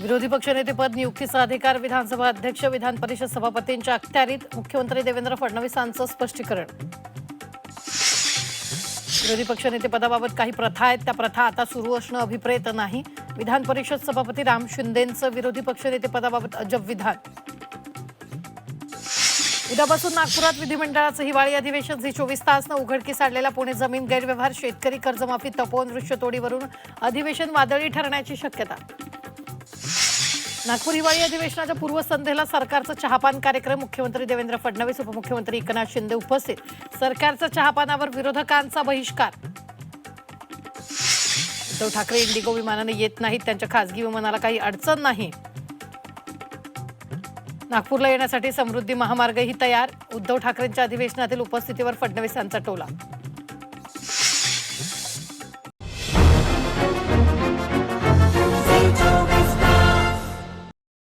विरोधी पक्षनेतेपद नियुक्तीचा अधिकार विधानसभा अध्यक्ष विधान परिषद सभापतींच्या अखत्यारीत, मुख्यमंत्री देवेंद्र फडणवीसांचं स्पष्टीकरण. विरोधी पक्षनेतेपदाबाबत काही प्रथा आहेत, त्या प्रथा आता सुरू असणं अभिप्रेत नाही. विधान परिषद सभापती राम शिंदेंचं विरोधी पक्षनेतेपदाबाबत अजब विधान. उद्यापासून नागपुरात विधिमंडळाचं हिवाळी अधिवेशन. 24 तासनं उघडकीस आणलेला पुणे जमीन गैरव्यवहार, शेतकरी कर्जमाफी, तपोवन वृक्षतोडीवरून अधिवेशन वादळी ठरण्याची शक्यता. नागपूर हिवाळी अधिवेशनाच्या पूर्वसंध्येला सरकारचा चहापान कार्यक्रम. मुख्यमंत्री देवेंद्र फडणवीस, उपमुख्यमंत्री एकनाथ शिंदे उपस्थित. सरकारच्या चहापानावर विरोधकांचा बहिष्कार. उद्धव ठाकरे इंडिगो विमानाने येत नाहीत, त्यांच्या खासगी विमानाला काही अडचण नाही. नागपूरला येण्यासाठी समृद्धी महामार्गही तयार. उद्धव ठाकरेंच्या अधिवेशनातील उपस्थितीवर फडणवीसांचा टोला.